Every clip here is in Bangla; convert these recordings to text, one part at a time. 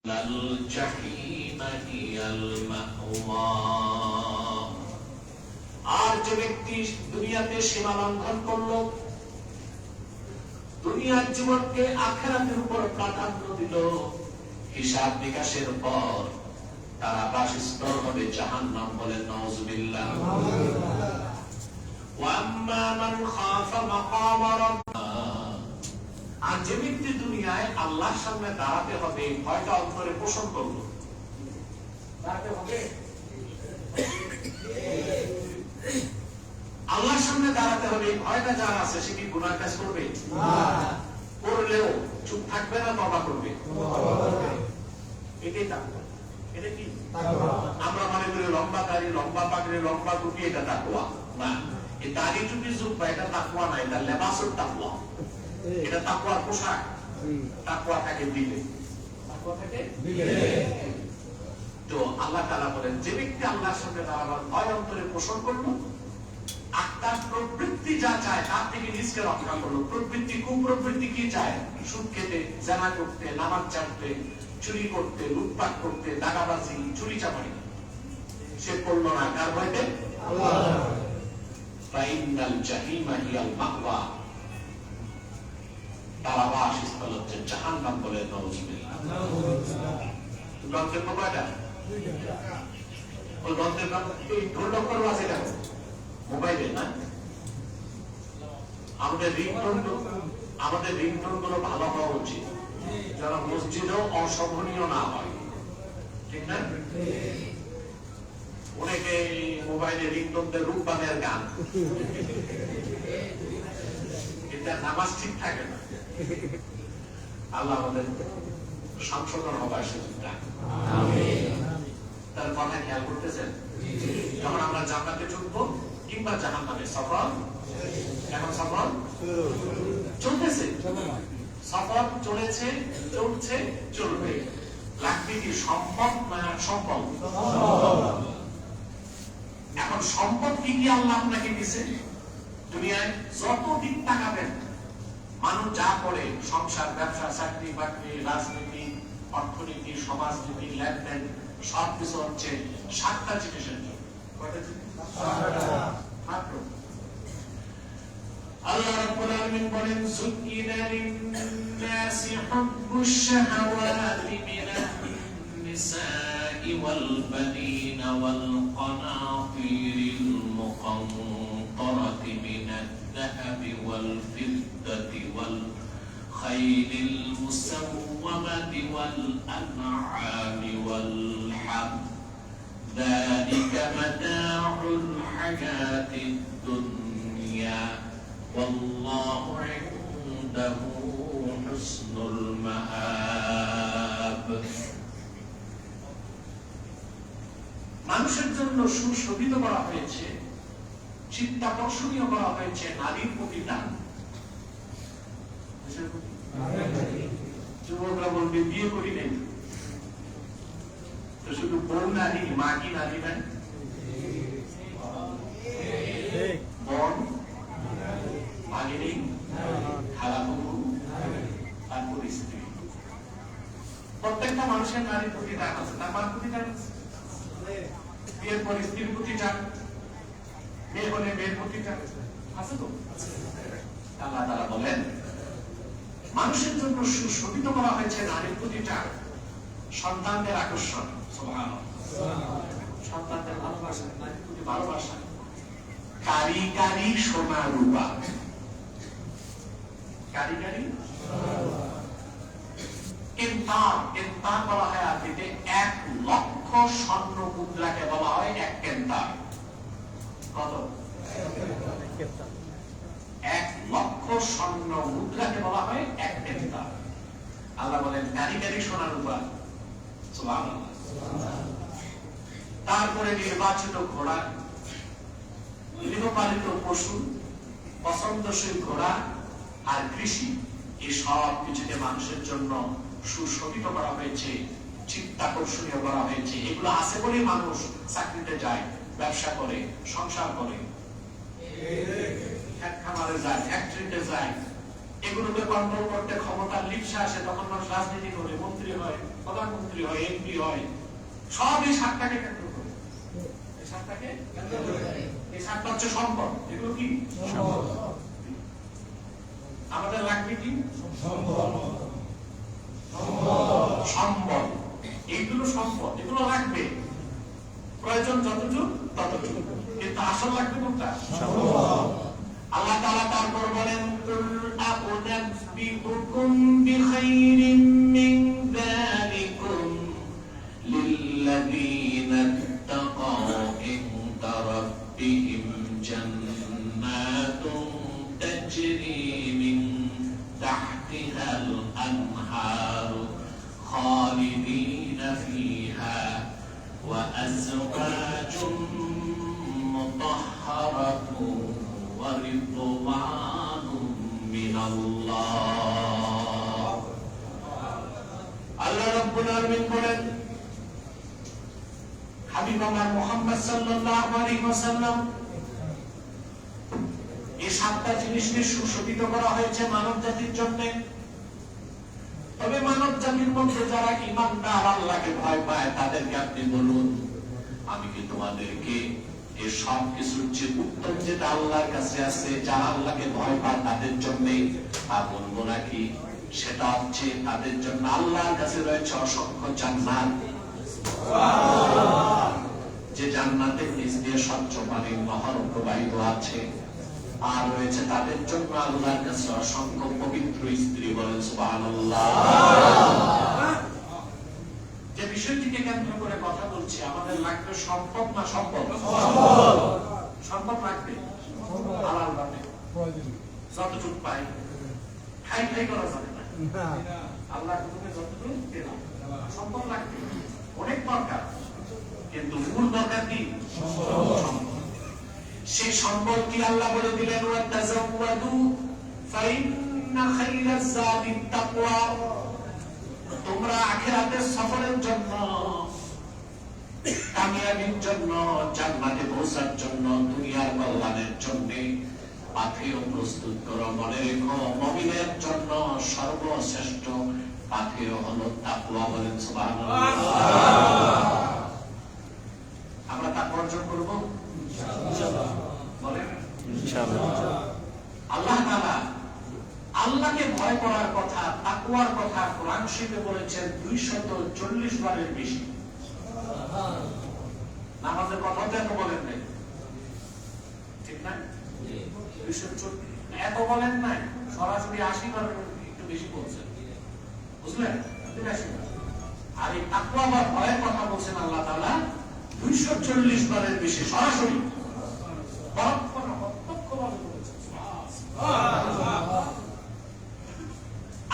আর যে ব্যক্তি দুনিয়াতে সীমা লঙ্ঘন করলো, দুনিয়ার জীবনকে আখিরাতের উপর প্রাধান্য দিল, হিসাব নিকাশের পর তারা বাসস্থল হবে জাহান্নাম। বলে নাউযুবিল্লাহ। ওয়া আম্মা মান খাফা মাকাম রাব্বিহি, আর যে ব্যক্তি দুনিয়ায় আল্লাহর সামনে দাঁড়াতে হবে ভয়টা অন্তরে পোষণ করলো, দাঁড়াতে হবে আল্লাহর সামনে দাঁড়াতে হবে, ভয়টা যার আছে সে কি গুনাহ কাজ করবে? করলেও চুপ থাকবে না, তওবা করবে। এটাই তাকওয়া। এটা কি আমরা মনে করি লম্বা দাড়ি, লম্বা পাগড়ি, লম্বা টুপি এটা তাকওয়া না। এই দাড়ি টুপি জুব্বা এটা তাকওয়া না, এটা লেবাসুল তাকওয়া। এটা তাকওয়ার পোশাক। তাকওয়া থাকে দিলে, তাকওয়া থাকে দিলে। তো আল্লাহ তাআলা বলেন যে ব্যক্তি আল্লাহর সামনে দাঁড়াবার ভয় অন্তরে পোষণ করলো, তার প্রবৃত্তি যা চায় তার থেকে নিজকে রক্ষা করলো। প্রবৃত্তি, কুপ্রবৃত্তি কি চায়? সুদ খেতে, জানা করতে, নামাজ ছাড়তে, চুরি করতে, লুটপাট করতে, দাগাবাজি, চুরি চামারি সে করলো না। কার ভয়তে? আল্লাহ। ফাইনাল জাহিমা হিয়াল মাওয়া, তার আবাসস্থল হচ্ছে জাহান্নাম। বলে নাউযুবিল্লাহ। গন্তব্য কয়টা? ওই গন্তব্য এই ঢোলক করবো আছে কেন? মোবাইলে না। আমাদের রিংটোন গুলো ভালো হওয়া উচিত, যেন মসজিদেও অশোভনীয় না হয়। ঠিক না? অনেকে মোবাইলে রিংটোনদের রূপবানের গান, এটা নামাজ ঠিক থাকে না। আল্লাহ আমাদের সংশোধন হবার সুযোগ দেন। তার কথা খেয়াল করতেছেন? যখন আমরা জান্নাতে ঢুকবো কিংবা জাহান্নামে, সফর এখন সফর চলতেছে, সফর চলেছে, চলছে, চলবে। লাগবে কি? সম্পদ না সম্পদ? এখন সম্পদ কি কি আল্লাহ আপনাকে দিছে? দুনিয়ায় যত দিক তাকাবেন, মানুষ যা করে, সংসার, ব্যবসা, চাকরি বাকরি, রাজনীতি, অর্থনীতি, সমাজনীতি, লেনদেন, সবকিছু হচ্ছে 7টা জিনিসের জন্য। কয়টা জিনিস? মাত্র। আল্লাহ রাব্বুল আলামিন বলেন, যুকিনা লিন-নাসি হুব্বুশ শাহাওয়াতি মিনান নিসাই ওয়াল বানিনা ওয়াল কানাতিরিল মুকান্তারাতি মিনাদ যাহাবি ওয়াল ফিদ্দাতি ওয়াল খাইলিল মুসাওওয়ামাতি ওয়াল আন'আমি ওয়াল হারথ, যালিকা মাতাউল হায়াতিদ দুনিয়া ওয়াল্লাহু ইনদাহু হুসনুল মাআব। মানুষের জন্য সুশোভিত করা হয়েছে, চিত্তাকর্ষণীয় করা হয়েছে নারীর প্রতি টান। যুবকরা বলবে বিয়ে করি নাই, তো শুধু বউ নারী, মা কি নারী নাই? বোন, ভাগিনী, খালাবু, তারপর স্ত্রী। প্রত্যেকটা মানুষের নারীর প্রতি টান আছে, তার মার প্রতি টান আছে। বিয়ের পর স্ত্রীর প্রতি টান, মেয়ে হলে মেয়ের প্রতি টান আছে তো। আল্লাহ তাআলা বলেন মানুষের জন্য সুশোভিত করা হয়েছে নারীর প্রতি টান, সন্তানদের আকর্ষণ, সুবহানাল্লাহ, সন্তানদের ভালোবাসা, নারীর প্রতি ভালোবাসা, কারি কারি সোনা রূপা, কারি কারি কেন্তার বলা হয় আরবিতে 1 লক্ষ স্বর্ণ মুদ্রাকে বলা হয় এক কেন্তার। কত? 1 লক্ষ স্বর্ণ মুদ্রাকে বলা হয় এক কেন্তার। আল্লাহ বলেন কারি কারি সোনা রূপা, সুবহানাল্লাহ। তারপরে নির্বাচিত ঘোড়া, গৃহপালিত পশু, পছন্দশীল ঘোড়া আর কৃষি, এই সব কিছুকে মানুষের জন্য সুশোভিত করা হয়েছে, চিত্তাকর্ষণীয় করা হয়েছে। এগুলো আছে বলে মানুষ চাকরিতে যায়, ব্যবসা করে, সংসার করে, খামারে যায়, ফ্যাক্টরিতে যায়। এগুলোকে কন্ট্রোল করতে ক্ষমতার লিপ্সা আসে, তখন মানুষ রাজনীতি করে, মন্ত্রী হয়, প্রধানমন্ত্রী হয়, এমপি হয়, সব এই 7টাকে কেন্দ্র করে। এই 7টাকে কেন্দ্র করে, এই 7টা হচ্ছে সম্পদ। এগুলো কি সম্পদ? আমাদের লাগবে কি সম্পদ। এইগুলো সম্পদ, এগুলো লাগবে, প্রয়োজন যতটুকু ততটুকু, কিন্তু আসল লাগবে কোনটা? আল্লাহ তাআলা তারপর বলেন কুল আউনাব্বিউকুম বিখাইরিম মিন যালিকুম লিল্লাযীনা তাকাউ ইনদা রাব্বিহিম জান্নাতুন তাজরি মিন তাহতিহাল আনহারু খালিদিনা ফিহা ওয়া আযওয়াজুম মুতাহহারাতুন ওয়া রিদওয়ানুম মিনাল্লাহ। আল্লাহ রাব্বুল আলামিন বলেন, হাবিব আমার মুহাম্মদ সাল্লাল্লাহু আলাইহি ওয়াসাল্লাম, এই 7টা জিনিসকে সুশোভিত করা হয়েছে মানব জাতির জন্য। তবে মানব জাতির মধ্যে যারা ঈমানদার, আল্লাহকে ভয় পায়, তাদেরকে আপনি বলুন, আমি কি তোমাদেরকে এই সব কিছুর যে উত্তম যেটা আল্লাহর কাছে আছে, যারা আল্লাহকে ভয় পায় তাদের জন্য তা বলবো নাকি? সেটা হচ্ছে তাদের জন্য আল্লাহর কাছে রয়েছে অসংখ্য জান্নাত, যে জান্নাতের নিচ দিয়ে স্বচ্ছ পানির নহর প্রবাহিত আছে। আর রয়েছে তাদের জন্য আল্লাহর কাছে অসংখ্য পবিত্র স্ত্রী। বলেন সুবহানাল্লাহ। যে বিষয়টিকে কেন্দ্র করে কথা বলছি, আমাদের লাগবে সম্পদ না সম্পদ? সম্পদ লাগবে, হালাল ভাবে যতটুকু পাই, খাই খাই করা যাবে না। আল্লাহ যতটুকু পেলাম, সম্পদ লাগবে, অনেক দরকার, কিন্তু মূল দরকার কি? সেই সম্পদ কি আল্লাহ বলে দিলেন, ওয়াতাযাওয়াদু ফাইন্না খায়রাজ যাদিত তাকওয়া। তোমরা আখিরাতের সফরের জন্য, কামিয়াবির জন্য, জান্নাতে পৌঁছার জন্য, দুনিয়ার কল্যাণের জন্য পাথেয় প্রস্তুত করো। মনে রেখো, মুমিনের জন্য সর্বশ্রেষ্ঠ পাথেয় হলো তাকওয়া। বলেন সুবহানাল্লাহ। আমরা তাকওয়া অর্জন করব ইনশাআল্লাহ। বলেন ইনশাআল্লাহ। আল্লাহ তাআলা আল্লাহকে ভয় করার কথা, তাকওয়ার কথা কোরআন শরীফে বলেছেন 240 বারের বেশি। নামাজের কথা তো এত বলেন নাই, ঠিক না? 240 এত বলেন নাই, সরাসরি 80 বারের একটু বেশি বলছেন, বুঝলেন? 80 বার। আর এই তাকওয়া বা ভয়ের কথা বলছেন আল্লাহ তাআলা 240 বারের বেশি, সরাসরি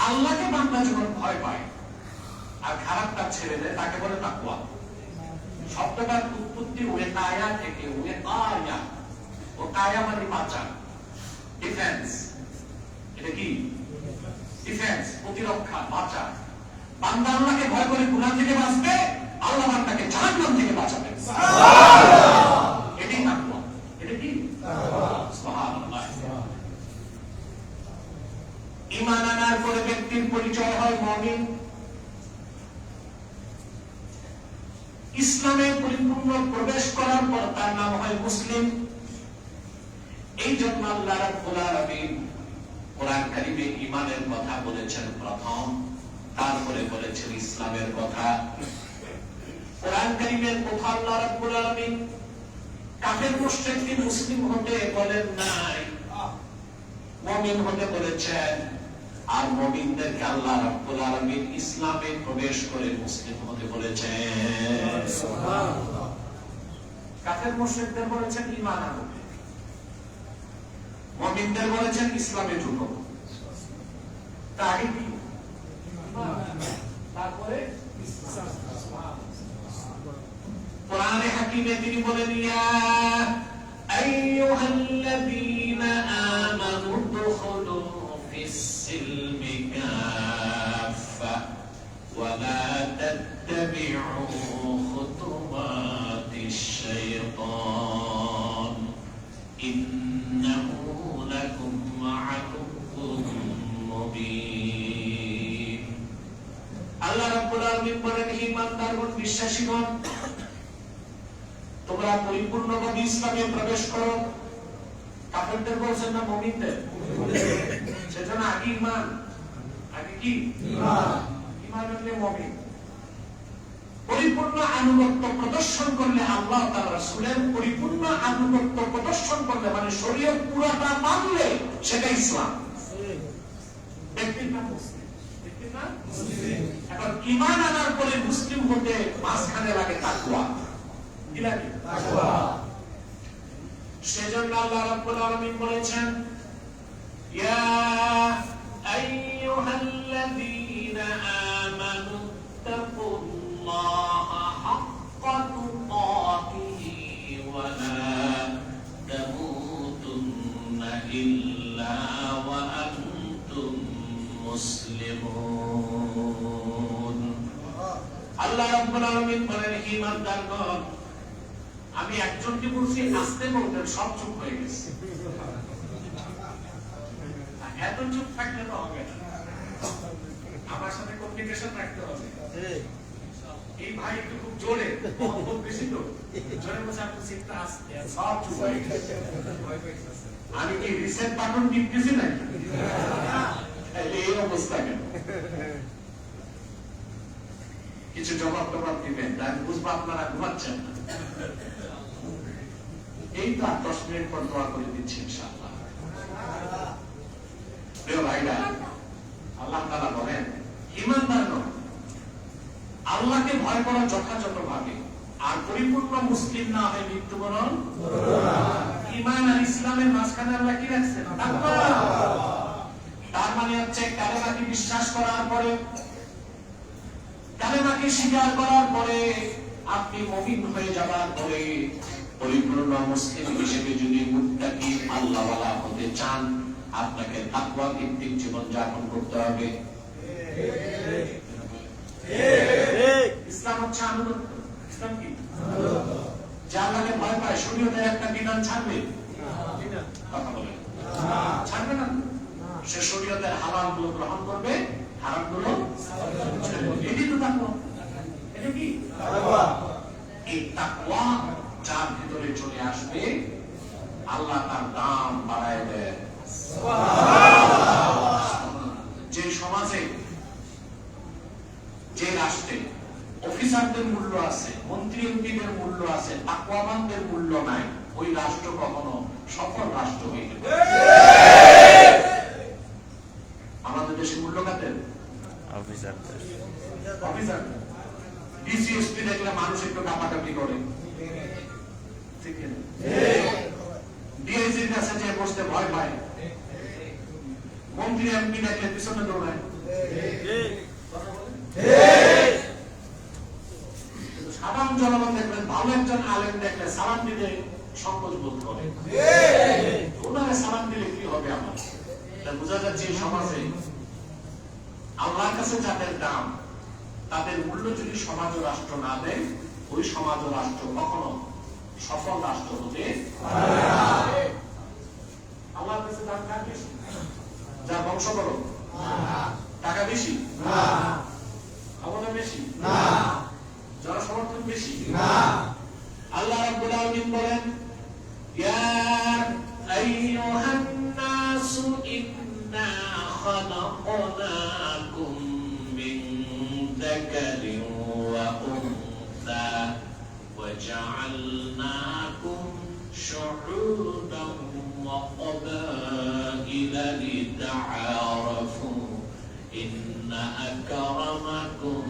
আল্লাহকে বান্দা যখন ভয় পায় আর খারাপটা ছেড়ে দেয়, তাকে বলে তাকওয়া। শব্দটার উৎপত্তি ওয়াকায়া থেকে, ওয়াকায়া, ওয়াকায়া মানে বাঁচা, ডিফেন্স। এটা কি? ডিফেন্স, প্রতিরক্ষা, বাঁচা। বান্দা আল্লাহকে ভয় করে গুনাহ থেকে বাঁচবে, আল্লাহ বান্দাকে জাহান্নাম থেকে বাঁচাবে। এটাই তাকওয়া। এটা কি? সুবহানাল্লাহ। ঈমান আনার পরে ব্যক্তির পরিচয় হয় মুমিন। ইসলামে পরিপূর্ণ প্রবেশ করার পর তার নাম হয় মুসলিম। এই জন্য আল্লাহ রাব্বুল আলামিন কোরআন কারীমে ঈমানের কথা বলেছেন প্রথম, তারপরে বলেছেন ইসলামের কথা। কোরআন কারীমের কথা আল্লাহ রাব্বুল আলামিন কাফের মুশরিককে মুসলিম হতে বলেন নাই, মুমিন হতে বলেছেন। আর মুমিনদেরকে আল্লাহ রাব্বুল আলামিন ইসলামে প্রবেশ করে মুসলিম হতে বলেছেন। সুবহানাল্লাহ। কাফের মুশরিকদের বলেছেন ঈমান আনো, মুমিনদের বলেছেন ইসলামে ঢুকো। তাই কি? তারপরে কোরআনে হাকিমে তিনি বলেন, ইয়া আইয়ুহাল্লাযীনা আমানু দুখুলু ফিস-সিলমি কাফা ওয়া লা তাত্তাবি'উ খুতুওয়াতিশ শাইতান ইন্নাহু লাকুম আদুউম মুবিন। আল্লাহ রাব্বুল আলামিন ইমানদারগণ, বিশ্বাসীগণ, তোমরা পরিপূর্ণভাবে ইসলামে প্রবেশ করো। কাফেরদের বলছেন না মুমিনদের? সেজন্য আগে ঈমান, আগে কি ঈমান হলে মুমিন। পরিপূর্ণ আনুগত্য প্রদর্শন করলে, আল্লাহ তাআলা রাসূলের পরিপূর্ণ আনুগত্য প্রদর্শন করলে, মানে শরীয়ত পুরাটা মানলে সেটা ইসলাম। ব্যক্তির নাম মুসলিম, ব্যক্তির নাম মুসলিম। এখন ঈমান আনার পরে মুসলিম হতে মাঝখানে লাগে তাকওয়া। কি লাগে? তাকওয়া। সেজন্য আল্লাহ রাব্বুল আলামিন বলেছেন, ইয়া আইয়ুহাল্লাযীনা আমানু তাকুল্লাহা হাক্কা তুকাতিহি ওয়া লা তামুতুন্না ইল্লা ওয়া আনতুম মুসলিমুন। আল্লাহ রাব্বুল আলামিন বলেন, হে ঈমানদারগণ, আমি একজনকে বলছি আস্তে বলতেন, সব চুপ হয়ে গেছে। এত চুপ থাকলে তো হবে না, আমার সাথে কমিউনিকেশন রাখতে হবে। এই ভাই একটু খুব জোরে, খুব বেশি তো জোরে বলছে, আপনি চিন্তা আসতে সব চুপ হয়ে গেছে। আমি কি রিসেট বাটন টিপতেছি নাকি? এই অবস্থা কেন? কিছু জবাব দিবেন, তাই বুঝবো আপনারা ঘুমাচ্ছেন না। এই তো 10 মিনিট পর দোয়া করে দিচ্ছি ইনশাআল্লাহ। প্রিয় ভাইরা, আল্লাহ তাআলা বলেন, ঈমানদারগণ, আল্লাহকে ভয় করা যথাযথভাবে, আর পরিপূর্ণ মুসলিম না হয়ে মৃত্যুবরণ করো না। ঈমান আর ইসলামের মাঝখানে আল্লাহ কি রাখছেন? তাকওয়া। তার মানে হচ্ছে কালেমাকে বিশ্বাস করার পরে, কালেমাকে স্বীকার করার পরে, আপনি মুমিন হয়ে যাবার পরে পরিপূর্ণ মুসলিম হিসেবে যদি মুত্তাকি আল্লাহওয়ালা হতে চান, আপনাকে তাকওয়া ভিত্তিক জীবন যাপন করতে হবে। ইসলাম হচ্ছে আনুগত্য। ইসলাম কি? যে আল্লাহকে ভয় পায়, শরীয়তের একটা বিধান ছাড়বে? কথা বলে ছাড়বে না। সে শরীয়তের হালাল গুলো গ্রহণ করবে, হারাম গুলো ছেড়ে দেবে। এটাই তো তাকওয়া। এটা কি তাকওয়া? এই তাকওয়া যার ভিতরে চলে আসবে, আল্লাহ তার দাম বাড়ায় দেন। যে সমাজে, যে রাষ্ট্রে অফিসারদের মূল্য আছে, মন্ত্রী এমপিদের মূল্য আছে, তাকওয়াবানদের মূল্য নাই, ওই রাষ্ট্র কখনো সফল রাষ্ট্র হইতে পারে। আমাদের দেশে মূল্য কাদের? অফিসারদের। অফিসারদের। ডিসিএসপি দেখলে মানুষ একটু কাপাকাপি করে, ঠিক না? ডিআইজির কাছে যে বসতে ভয় পায়, মন্ত্রী এমপি দেখলে পিছনে দৌড়ায়। সাধারণ জনগণ দেখবেন, ভালো একজন আলেম দেখলে সালাম দিতে সংকোচ বোধ করে। ওনারা সালাম দিলে কি হবে আমার? বোঝা যাচ্ছে সমাজে আল্লাহর কাছে যাদের দাম, তাদের মূল্য যদি সমাজ ও রাষ্ট্র না দেয়, ওই সমাজ ও রাষ্ট্র কখনো সফল রাষ্ট্র হতে পারে না। আল্লাহর কাছে দাম কার বেশি? যার বংশ বড়? টাকা বেশি? ক্ষমতা বেশি? জনসমর্থন বেশি? আল্লাহ রাব্বুল আলামিন বলেন, ইয়া আইয়ুহান নাসু ইন্না খালাকনাকুম মিন যাকারিন ওয়া উনসা ওয়া জাআলনাকুম শুউবান ওয়া ক্বাবাইলা লিতাআরাফু ইন্না আকরামাকুম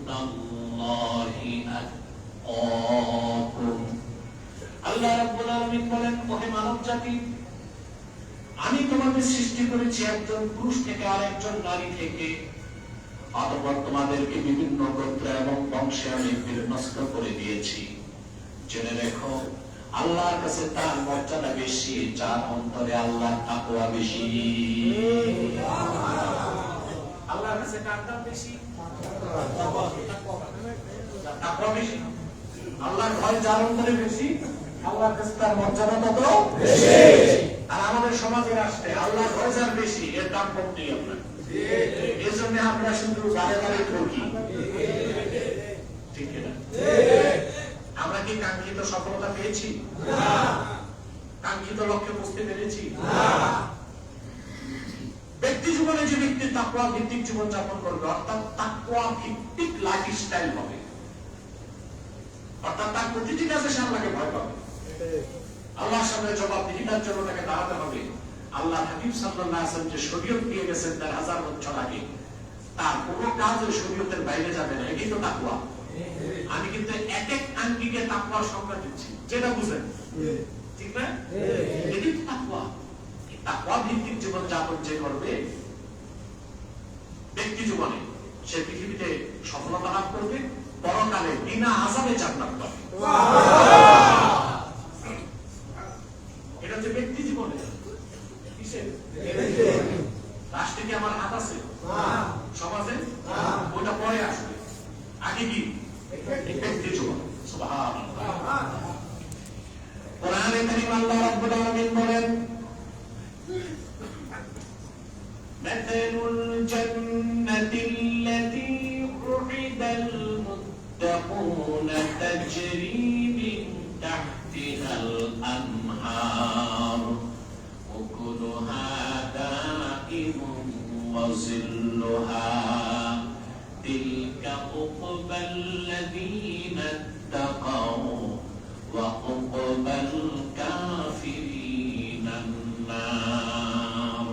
ইনদাল্লাহি আতকাকুম। আল্লাহ রাব্বুল আলামিন বলেন, ওহে মানব জাতি, আমি তোমাদের সৃষ্টি করেছি একজন পুরুষ থেকে আর একজন নারী থেকে, অতঃপর তোমাদেরকে বিভিন্ন গোত্র এবং বংশে আমি বিন্যস্ত করে দিয়েছি। জেনে রেখো, আল্লাহর কাছে তার মর্যাদা বেশি যার অন্তরে আল্লাহর তাকওয়া বেশি। আল্লাহর কাছে কার দাম বেশি? তাকওয়া বেশি। আল্লাহর ভয় যার অন্তরে বেশি, আল্লাহর কাছে তার মর্যাদা তত বেশি। আর আমাদের সমাজের রাষ্ট্রে আল্লাহর ভয় যার বেশি, এর দাম কম নেই আপনার। এই জন্য আমরা শুধু বারে বারে ঠকি। জীবন যাপন করবে, অর্থাৎ তাকওয়া ভিত্তিক লাইফস্টাইল হবে, অর্থাৎ তার প্রতিটি কাজে সে আল্লাহকে ভয় পাবে, আল্লাহর সামনে জবাবদিহিতার জন্য তাকে দাঁড়াতে হবে। আল্লাহ হাবিব সাল্লাল্লাহু আলাইহি ওয়াসাল্লাম যে শরীয়ত দিয়ে গেছেন 1000 বছর আগে, তার কোনো কাজ ওই শরীয়তের বাইরে যাবে না, এটাই তো তাকওয়া। আমি কিন্তু এক এক আঙ্গিকে তাকওয়ার সংজ্ঞা দিচ্ছি, যেটা বুঝেন, ঠিক না? এটাই তো তাকওয়া। তাকওয়া ভিত্তিক জীবন যাপন যে করবে, ব্যক্তি জীবনে সে পৃথিবীতে সফলতা লাভ করবে, পরকালে বিনা আযাবে জান্নাত পাবে। এটা হচ্ছে ব্যক্তি জীবনে। কিসের? রাষ্ট্রে কি আমার হাত আছে? সমাজে? ওটা পরে আসবে, আগে কি ব্যক্তি জীবন। সুবহানাল্লাহ। কোরআনে কারীম আল্লাহ রাব্বুল আলামিন বলেন, মাতালুল জান্নাতিল্লাতী উ'িদাল মুত্তাকুনা তাজরি মিন তাহতিহাল আনহার উকুলুহা দাইমুন ওয়া জিল্লুহা তিলকা উকবাল্লাযীনা ইত্তাকাউ ওয়া উকবাল কাফিরিনান নার।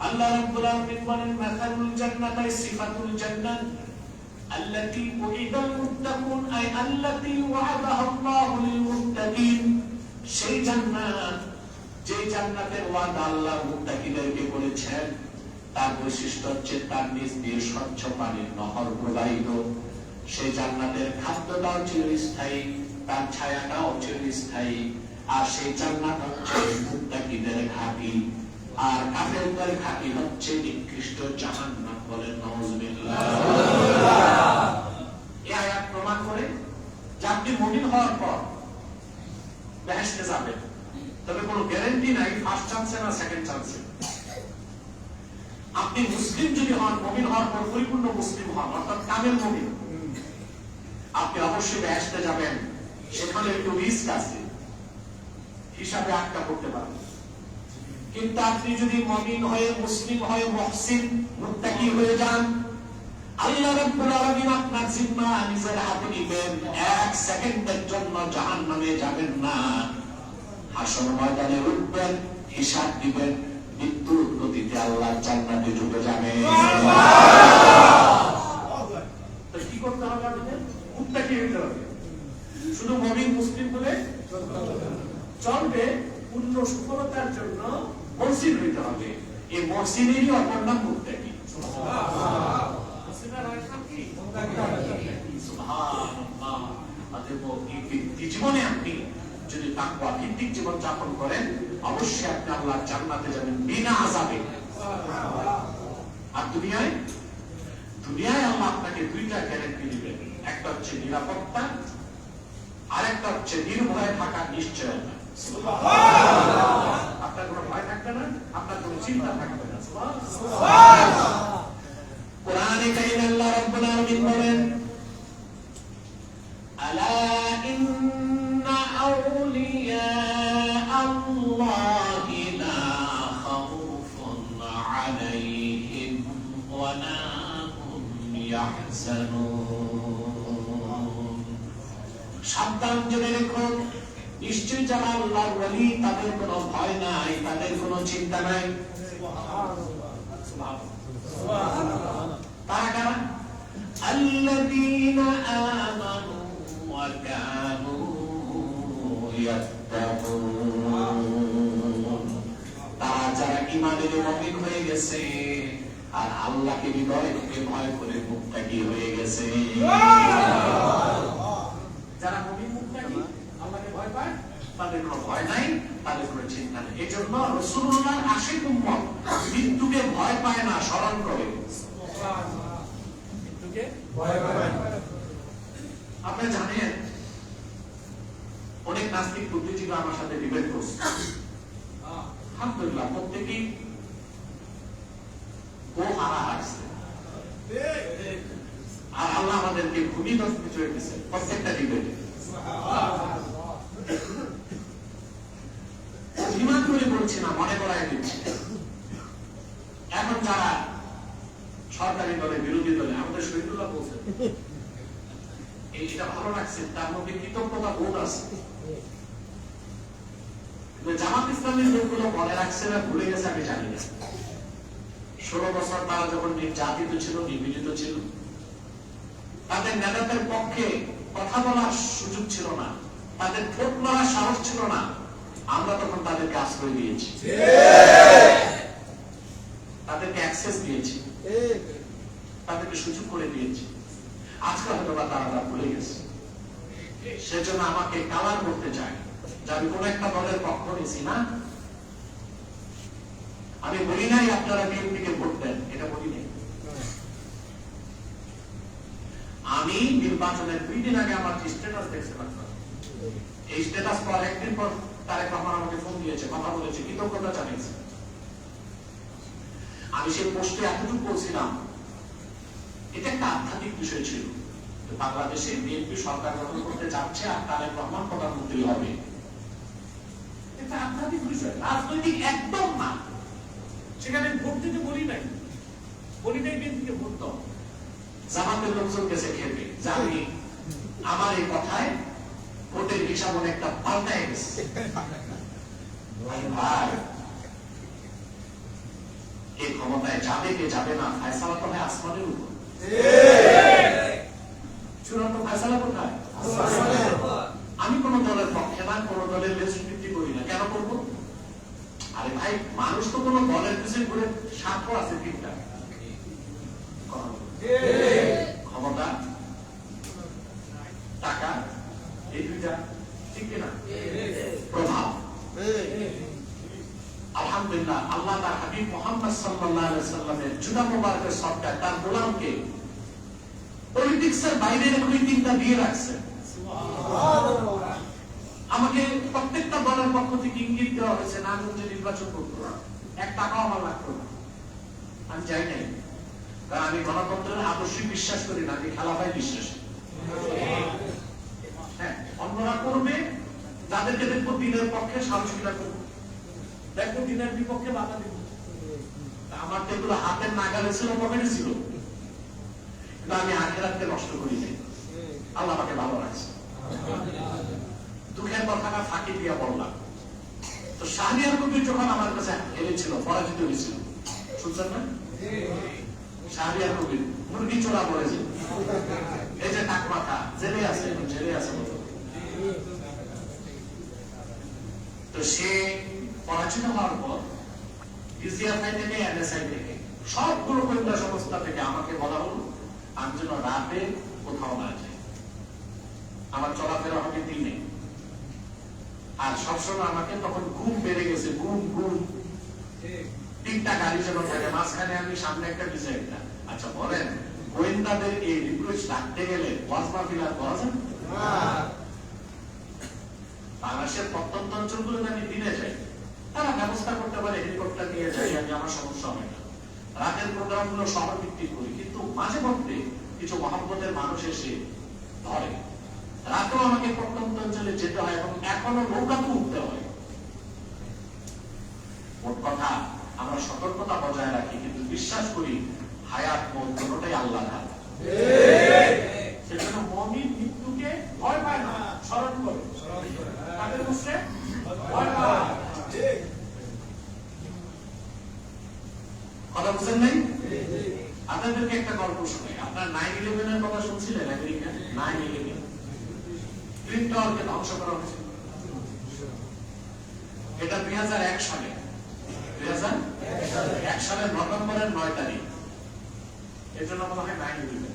আল্লাহ রাব্বুল আলামিন বলেন, মাসালুল জান্নাতি সিফাতুল জান্নাত আল্লাতী উ'িদাল মুত্তাকুন, আই আল্লাতী ওয়া'দাহা আল্লাহু লিল মুত্তাকিন। সেই জান্নাত, যে জান্নাতের ওয়াদা আল্লাহ মুত্তাকিদেরকে করেছেন, তার বৈশিষ্ট্য হচ্ছে তার নিচ দিয়ে স্বচ্ছ পানির নহর প্রবাহিত। সেই জান্নাতের খাদ্যটাও চিরস্থায়ী, তার ছায়াটাও চিরস্থায়ী। আর সেই জান্নাত হচ্ছে মুত্তাকিদের ঘাঁটি, আর কাফেরদের ঘাঁটি হচ্ছে নিকৃষ্ট জাহান্নাম। বলেন নাউযুবিল্লাহ। এই আয়াত প্রমাণ করে যে আপনি মুমিন হওয়ার পর বেহেশতে যাবেন, তবে কোনো গ্যারান্টি নাই ফার্স্ট চান্সে না সেকেন্ড চান্সে। আপনি মুসলিম যদি হন, মুমিন হওয়ার পর পরিপূর্ণ মুসলিম হন, অর্থাৎ কামেল মুমিন, আপনি অবশ্যই বেহেশতে যাবেন। সেখানে একটু রিস্ক আছে, হিসাবে আটকা করতে পারেন। কিন্তু আপনি যদি মুমিন হয়ে, মুসলিম হয়ে, মুহসিন, মুত্তাকি হয়ে যান, আল্লাহ রাব্বুল আলামিন আপনার জিম্মা নিজের হাতে নিবেন। এক সেকেন্ডের জন্য জাহান্নামে যাবেন না, হাসর ময়দানে উঠবেন, হিসাব দিবেন, মৃত্যুর গতিতে আল্লাহর জান্নাতে ঢুকে যাবেন। তো কি করতে হবে? আপনাদের মুত্তাকি হতে হবে। শুধু মুমিন মুসলিম বলে চলবে, পূর্ণ সফলতার জন্য মুহসিন হইতে হবে। এই মুহসিনেরই অপর নাম মুত্তাকি। সুবহানাল্লাহ। মুহসিনের হয় কি? মুত্তাকি। সুবহানাল্লাহ। এই জীবনে আপনি যদি তাকওয়া ভিত্তিক জীবন যাপন করেন, অবশ্যই আপনি আল্লাহর জান্নাতে যাবেন বিনা আযাবে। আর দুনিয়ায় আল্লাহ আপনাকে দুইটা গ্যারান্টি দিবেন, একটা হচ্ছে নিরাপত্তা, আর একটা হচ্ছে নির্ভয়ে থাকার নিশ্চয়তা। সুবহানাল্লাহ। আপনার কোনো ভয় থাকবে না, আপনার কোনো চিন্তা থাকবে না। সুবহানাল্লাহ। কোরআনে কারীমে আল্লাহ রাব্বুল আলামিন বলেন, আলা ইন্না আউলিয়া আল্লাহি লা খাউফুন আলাইহিম ওয়া লা হুম ইয়াহজানুন। সাবধান, জেনে রেখো, নিশ্চয়ই যারা আল্লাহর ওলি, তাদের কোনো ভয় নাই, তাদের কোনো চিন্তা নাই। তারা কারা? আল্লাযীনা আমানু ওয়া কানু ইয়াত্তাকুন। তারা যারা ঈমানের মুমিন হয়ে গেছে আর আল্লাহকে হৃদয় থেকে ভয় করে মুত্তাকি হয়ে গেছে। যারা মুমিন মুত্তাকি, আল্লাহকে ভয় পায়, তাদের কোনো ভয় নাই, তাদের কোনো চিন্তা নেই। এই জন্য রাসূলুল্লাহর আশিক উম্মত মৃত্যুকে ভয় পায় না, স্মরণ করে। মৃত্যুকে ভয় পায় না। আপনি জানেন, অনেক নাস্তিক বুদ্ধিজীবী আমার সাথে ডিবেট করছে। আলহামদুলিল্লাহ, প্রত্যেকেই গোহারা হারছে, আর আল্লাহ আমাদেরকে ভূমিদস্ত বিজয় দিয়েছে প্রত্যেকটা ডিবেটে। অভিমান করে বলছি না, মনে করাই দিচ্ছি। এখন যারা সরকারি দলে বিরোধী দলে আমাদের শহীদুল্লাহ বলছেন এইটা ভালো লাগছে, তার মধ্যে কৃতজ্ঞতা বোধ আছে। জামাত ইসলামের লোকগুলো মনে রাখছে না ভুলে গেছে আমি জানি না। 16 বছর তারা যখন নির্যাতিত ছিল, নিপীড়িত ছিল, তাদের নেতাদের পক্ষে কথা বলার সুযোগ ছিল না, তাদের ঠোঁট মারার সাহস ছিল না। আমরা তখন তাদেরকে আশ্রয় দিয়েছি, তাদেরকে অ্যাক্সেস দিয়েছি, তাদেরকে সুযোগ করে দিয়েছি। আজকে হয়তো বা তারা ভুলে গেছে। সেজন্য আমাকে কালার করতে চায় যে আমি কোন একটা দলের পক্ষ নিছি না। আমি বলি নাই আপনারা বিএনপিকে ভোট দেন, এটা বলি নাই। আমি নির্বাচনের 2 দিন আগে আমার স্ট্যাটাস দেখছিলাম, এই স্ট্যাটাস পর একদিন পর তারেক রহমান আমাকে ফোন দিয়েছে, কথা বলেছে, কৃতজ্ঞতা জানিয়েছে। আমি সেই পোস্টে এতটুকু বলছিলাম, এটা একটা আধ্যাত্মিক বিষয় ছিল। বাংলাদেশে বিএনপি সরকার গঠন করতে যাচ্ছে আর তারেক রহমান প্রধানমন্ত্রী হবে, এটা আধ্যাত্মিক বিষয়, রাজনৈতিক একদম না। সেখানে ভোট দিতে বলি নাই বিএনপিকে ভোট দাও। জামাতের লোকজন গেছে খেপে, জানি আমার এই কথায় ভোটের হিসাব অনেকটা পাল্টায় গেছে। ভাই, এই ক্ষমতায় যাবে কে যাবে না, ফয়সালা তো হয় আসমানের উপর। চূড়ান্ত ফয়সালা কোথায়? আমি কোন দলের পক্ষে না, কোন দলের লেজবৃত্তি করি না। কেন করবো? আরে ভাই, মানুষ তো কোন দলের পিছনে ঘুরে স্বার্থ আছে 3টা: ক্ষমতা, টাকা, এই 2টা, ঠিক কিনা? প্রভাব। আলহামদুলিল্লাহ, আল্লাহ তার হাবিব মুহাম্মদ সাল্লাল্লাহু আলাইহি ওয়াসাল্লামের জুতা মোবারকের সবটা তার গোলামকে পলিটিক্সের বাইরে রেখে 3টা দিয়ে রাখছে। আমাকে প্রত্যেকটা দলের পক্ষ থেকে ইঙ্গিত দেওয়া হয়েছে না আমি নির্বাচন করবো না, 1 টাকাও আমার লাগতো না, আমি চাই নাই। কারণ আমি গণতন্ত্রের আদর্শে বিশ্বাস করি না, আমি খেলাফায় বিশ্বাস। হ্যাঁ, অন্যরা করবে, যাদেরকে দেখবো দিনের পক্ষে সাহসিকতা করবো, দেখবো দিনের বিপক্ষে বাধা দিব। আমার তো এগুলো হাতের নাগালে ছিল, পকেটে ছিল, কিন্তু আমি আখিরাতকে নষ্ট করি নাই। আল্লাহ আমাকে ভালো রাখছে। দুঃখের কথাটা ফাঁকি দিয়া বললাম। তো শাহরিয়ার কবির যখন আমার কাছে এনেছিল, পরাজিত হয়েছিল, শুনছেন না? শাহরিয়ার কবির মুরগি চোরা পড়েছে, এই যে টাক মাথা, জেলে আছে, জেলে আছে। তো সে পরাজিত হওয়ার পর ইজিএফআই থেকে, এনএসআই থেকে, সবগুলো গোয়েন্দা সংস্থা থেকে আমাকে বলা হলো আমি যেন রাতে কোথাও না যাই, আমার চলাফেরা হবে দিনে। আর সবসময় আমাকে তখন ঘুম বেড়ে গেছে, ঘুম 3টা গাড়ি যেন থাকে, মাঝখানে আমি, সামনে একটা পিছনে একটা। আচ্ছা বলেন, গোয়েন্দাদের এই রিকোয়েস্ট রাখতে গেলে ওয়াজ মাহফিল আর করা যায়? বাংলাদেশের প্রত্যন্ত অঞ্চলগুলোতে আমি দিনে যাই, তারা ব্যবস্থা করতে পারে, হেলিকপ্টার নিয়ে যাই, আমি, আমার সমস্যা হয় না। রাতের প্রোগ্রাম গুলো শহর ভিত্তিক করি, কিন্তু মাঝে মধ্যে কিছু মহব্বতের মানুষ এসে ধরে, রাতেও আমাকে প্রত্যন্ত অঞ্চলে যেতে হয় এবং এখনো নৌকাতে উঠতে হয়। মোট কথা, আমরা সতর্কতা বজায় রাখি, কিন্তু বিশ্বাস করি হায়াত মৌত দুটোটাই আল্লাহর হাতে। সেজন্য মুমিন মৃত্যুকে ভয় পায় না, স্মরণ করে। তাদের মুখে ভয় পায়। কথা বুঝেন নাই? আপনাদেরকে একটা গল্প শুনে, আপনার 9/11-এর কথা শুনছিলেন? আমেরিকা 9/11 টুইন টাওয়ারকে ধ্বংস করা হয়েছিল। এটা 2001 সালে, 2001 সালের নভেম্বরের 9 তারিখ। এর জন্য বলা হয় 9/11।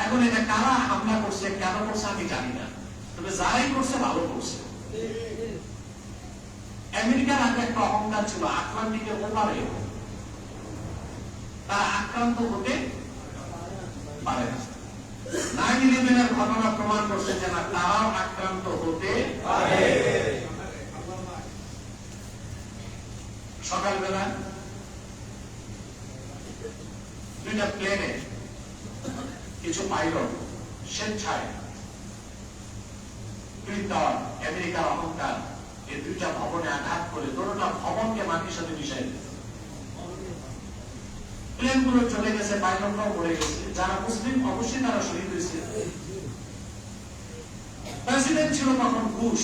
এখন এটা কারা হামলা করছে, কেন করছে আমি জানি না, তবে যারাই করছে ভালো করছে। আমেরিকার আগে একটা অহংকার ছিল, আটলান্টিকের ওপারে তারা আক্রান্ত হতে পারে না। 9/11-এর ঘটনা প্রমাণ করছে যে না, তারাও আক্রান্ত হতে পারে। সকালবেলা 2টা প্লেনে কিছু পাইলট স্বেচ্ছায় টুইন টাওয়ার, আমেরিকার অহংকার, এই 2টা ভবনে আঘাত করে 2টা ভবনকে মাটির সাথে মিশাই দিয়েছে। প্লেনগুলো চলে গেছে, পাইলটরাও মরে গেছে, যারা মুসলিম অবশ্যই তারা শহীদ হয়েছে। প্রেসিডেন্ট ছিল তখন বুশ,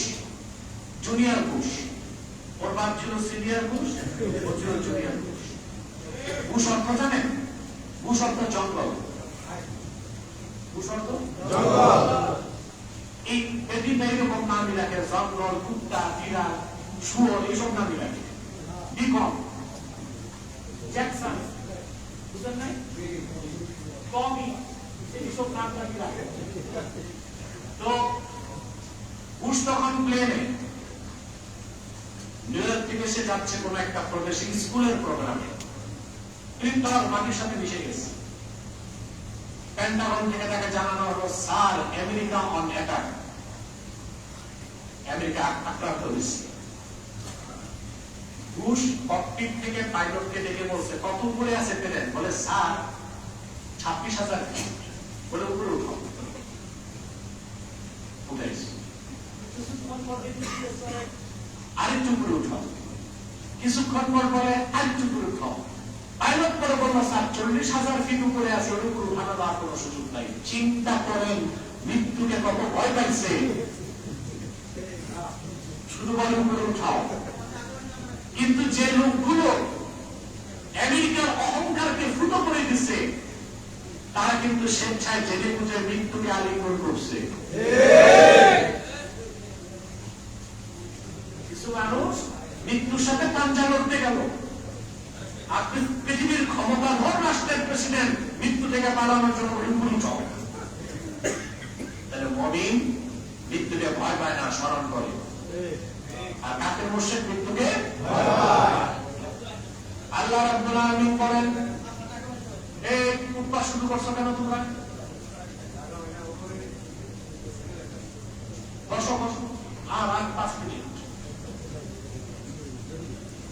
জুনিয়র বুশ, ওর বাপ ছিল সিনিয়র বুশ, ও ছিল জুনিয়র বুশ। বুশ অর্থ জানেন? বুশ অর্থ জঙ্গল। বুশ অর্থ জঙ্গল। এই এইরকম নামই রাখে, জঙ্গল, কুত্তা, বিড়াল, শুয়োর, এইসব নামই রাখে। বিকম, জ্যাকসন, বুঝলেন নাই? টমি, এইসব নাম রাখে। তো বুশ তখন প্লেনে নিউ ইয়র্ক থেকে সে যাচ্ছে কোন একটা প্রদেশে স্কুলের প্রোগ্রামে, ক্লিনটন মাটির সাথে মিশে গেছে। পেন্টাগন থেকে তাকে জানানো হলো, sir, America on attack, America আক্রান্ত হয়েছে। বুশ ককপিট থেকে পাইলটকে ডেকে বলছে, কত উপরে আছে প্লেন? বলে স্যার 26,000 ফিট। বলে উপরে উঠো। উঠেছে, আরেকটু উপরে উঠো। কিছুক্ষণ পর বলে আরেকটু উপরে উঠো। পাইলট করে বললো, স্যার 40,000 ফিট উপরে আছে, ওর উপর উঠানো দেওয়ার কোনো সুযোগ নাই। চিন্তা করেন মৃত্যুকে কত ভয় পাইছে। শুধু বলে উপরে উঠাও। কিন্তু যে লোকগুলো আমেরিকার অহংকারকে ফুটো করে দিচ্ছে, তারা কিন্তু স্বেচ্ছায় জেনে বুঝে মৃত্যুকে আলিঙ্গন করছে। কিছু মানুষ মৃত্যুর সাথে পাঞ্জা লড়তে গেল। আপনি পৃথিবীর ক্ষমতাধর রাষ্ট্রের প্রেসিডেন্ট, মৃত্যু থেকে পালানোর জন্য উঠো। তাহলে মুমিন মৃত্যুকে ভয় পায় না, স্মরণ করে। আর কাফের মুশরিক মৃত্যুকে ভয় পায়। আল্লাহ রাব্বুল আলামিন বলেন, এই উৎপাত শুরু করছো কেন তোমরা? বসো বসো, আর 5 মিনিট।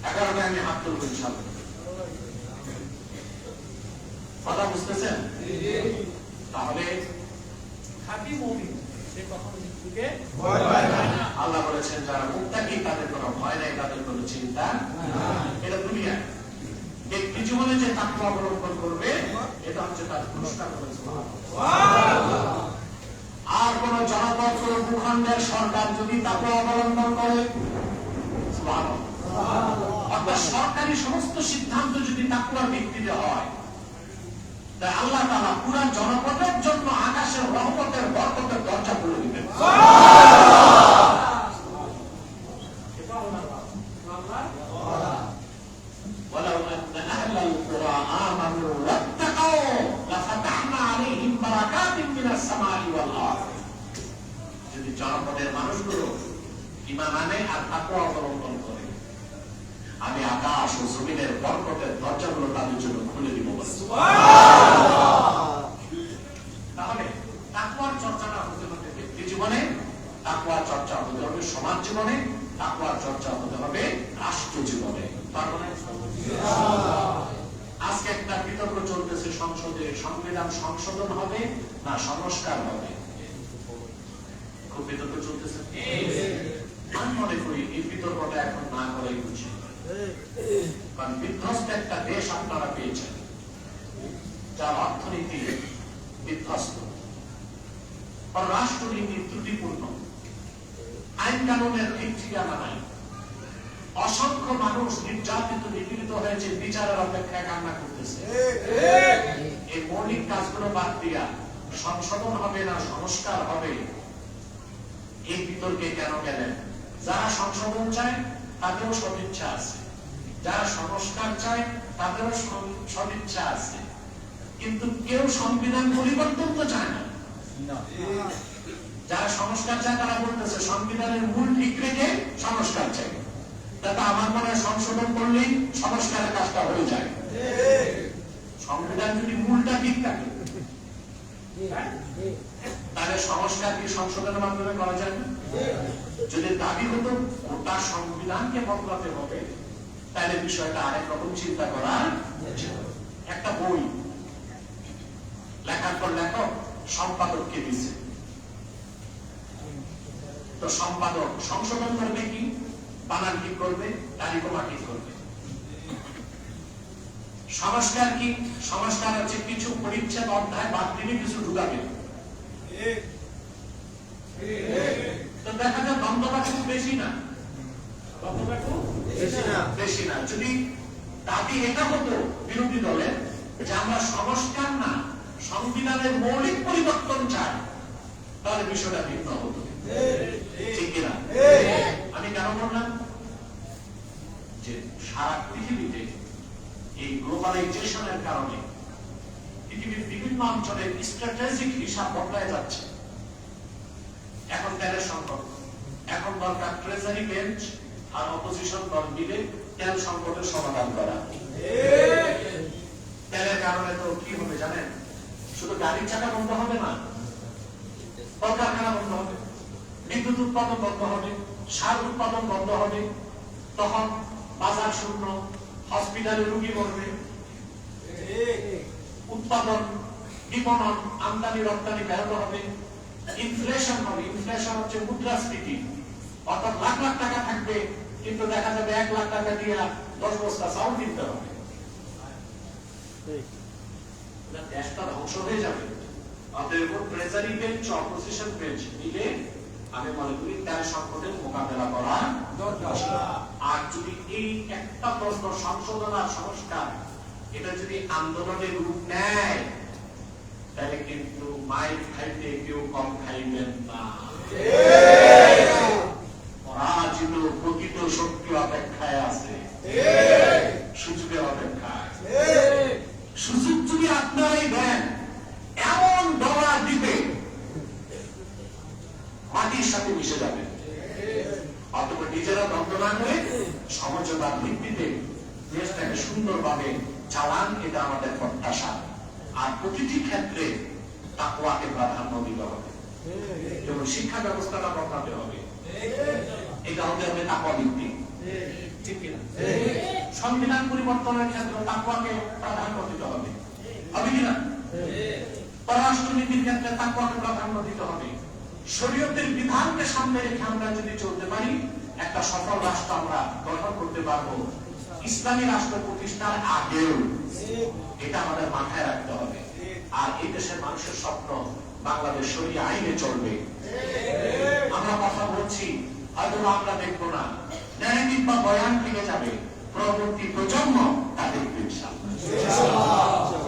11টায় আমি হাত তুলব ইনশাআল্লাহ। কথা বুঝতেছেন? তাহলে খাঁটি মুমিন সে কখনো মৃত্যুকে ভয় পায় না। আল্লাহ বলেছেন, যারা মুত্তাকি তাদের কোনো ভয় নাই, তাদের কোনো চিন্তা নাই। এটা দুনিয়া। ব্যক্তি জীবনে যে তাকওয়া অবলম্বন করবে, এটা হচ্ছে তার পুরস্কার। আর কোন জনপদ, কোন ভূখণ্ডের সরকার যদি তাকওয়া অবলম্বন করে, অর্থাৎ সরকারি সমস্ত সিদ্ধান্ত যদি তাকওয়ার ভিত্তিতে হয়, তাই আল্লাহ তাআলা পুরো জনপদের জন্য আকাশের রহমতের বরকতের দরজা খুলে দিবেন। যদি জনপদের মানুষগুলো ঈমান আনে আর তাকওয়া অবলম্বন করে, আমি আকাশ ও জমিনের বরকতের দরজাগুলো তাদের জন্য খুলে দিব। তাহলে তাকওয়ার চর্চাটা হতে হবে ব্যক্তি জীবনে, তাকওয়ার চর্চা হতে হবে সমাজ জীবনে, তাকওয়ার চর্চা হতে হবে রাষ্ট্র জীবনে। আজকে একটা বিতর্ক চলতেছে সংসদে, সংবিধান সংশোধন হবে না সংস্কার হবে। খুব বিতর্ক চলতেছে। আমি মনে করি এই বিতর্কটা এখন না করাই উচিত। কারণ বিধ্বস্ত একটা দেশ আপনারা পেয়েছেন, যার অর্থনীতি বিধ্বস্ত, রাষ্ট্রনীতি ত্রুটিপূর্ণ, আইন কানুনের ঠিক ঠিকানা নাই, অসংখ্য মানুষ নির্যাতিত নিপীড়িত হয়েছে, বিচারের অপেক্ষায় কান্না করতেছে। এই মৌলিক কাজগুলো বাদ দিয়া সংশোধন হবে না সংস্কার হবে, এই বিতর্কে কেন গেলেন? যারা সংশোধন চায় তাদেরও সদিচ্ছা আছে, যারা সংস্কার চায় তাদেরও সদিচ্ছা আছে, কিন্তু কেউ সংবিধান পরিবর্তন তো চায় না। যারা সংস্কার চায় তারা বলতেছে সংবিধানের মূল ঠিক রেখে সংস্কার চাই। তাতে আমার মনে হয় সংশোধন করলেই সংস্কারের কাজটা হয়ে যায়। সংবিধান যদি মূলটা ঠিক থাকে, তাহলে সংস্কার কি সংশোধনের মাধ্যমে করা যায় না? যদি দাবি হতো গোটা সংবিধানকে বদলাতে হবে, তাহলে বিষয়টা আরেক রকম চিন্তা করা। একটা বই লেখার পর লেখক সম্পাদককে দিচ্ছে, তো সম্পাদক সংশোধন করবে কি, বানান ঠিক করবে, তারিখমা ঠিক করবে। সংস্কার কি? সংস্কার হচ্ছে কিছু পরিচ্ছেদ অধ্যায় বাদ দিলে কিছু ঢুকাবে। তো দেখা যায় দ্বন্দ্বটা খুব বেশি না, বেশি না। যদি দাবি এটা হতো বিরোধী দলের যে আমরা সংস্কার না সংবিধানের মৌলিক পরিবর্তন চাই, তাহলে বিষয়টা ভিন্ন হতো। ঠিক কিনা? আমি কেন বললাম যে সারা পৃথিবীতে এই গ্লোবালাইজেশনের কারণে পৃথিবীর বিভিন্ন অঞ্চলের স্ট্র্যাটেজিক হিসাব বদলায় যাচ্ছে। এখন তেলের সংকট, এখন দরকার ট্রেজারি বেঞ্চ আর অপোজিশন দল মিলে তেল সংকটের সমাধান করা। তেলের কারণে তো কি হবে জানেন? শুধু গাড়ির চাকা বন্ধ হবে না, কলকারখানা বন্ধ হবে, বিদ্যুৎ উৎপাদন বন্ধ হবে, সার উৎপাদন বন্ধ হবে, তখন বাজার শূন্য, হসপিটালে রোগী মরবে, উৎপাদন বিপণন আমদানি রপ্তানি ব্যাহত হবে, ইনফ্লেশন হবে। ইনফ্লেশন হচ্ছে মুদ্রাস্ফীতি, অর্থাৎ লাখ লাখ টাকা থাকবে কিন্তু দেখা যাবে 1 লাখ টাকা দিয়ে 10 বস্তা চাউল কিনতে হবে। দেশটা ধ্বংস হয়ে যাবে। অতএব ট্রেজারি বেঞ্চ, অপোজিশন বেঞ্চ মিলে আমি মনে করি তেল সংকটের মোকাবেলা করা দরকার। আর যদি এই একটা প্রশ্ন সংশোধন আর সংস্কার এটা যদি আন্দোলনের রূপ নেয়, তাহলে কিন্তু মাইক খাইতে কেউ কম খাইবেন না। পরাজিত প্রকৃত শক্তি অপেক্ষায় আছে, সুযোগের অপেক্ষায়। সুযোগ যদি আপনারাই দেন, এমন ডলা দিবে মাটির সাথে মিশে যাবে। অথবা নিজেরা দ্বন্দ্ব না করে সমঝোতার ভিত্তিতে দেশটাকে সুন্দরভাবে চালান, এটা আমাদের প্রত্যাশা। আর প্রতিটি ক্ষেত্রে তাকওয়াকে প্রাধান্য দিতে হবে এবং শিক্ষা ব্যবস্থাটা বদলাতে হবে। এটা হতে হবে তাকওয়া ভিত্তিক। ঠিক কিনা? সংবিধান পরিবর্তনের ক্ষেত্রে তাকওয়াকে প্রাধান্য দিতে হবে, হবে কিনা? পররাষ্ট্রনীতির ক্ষেত্রে তাকওয়াকে প্রাধান্য দিতে হবে। শরীয়তের বিধানকে সামনে রেখে আমরা যদি চলতে পারি, একটা সফল রাষ্ট্র আমরা গঠন করতে পারবো। ইসলামী রাষ্ট্র প্রতিষ্ঠার আগেও এটা আমাদের মাথায় রাখতে হবে। আর এই দেশের মানুষের স্বপ্ন বাংলাদেশ শরিয়া আইনে চলবে। আমরা কথা বলছি, হয়তো আমরা দেখবো না, ন্যায়বিক বা বয়ান থেকে যাবে, পরবর্তী প্রজন্ম তা দেখবে ইনশাআল্লাহ।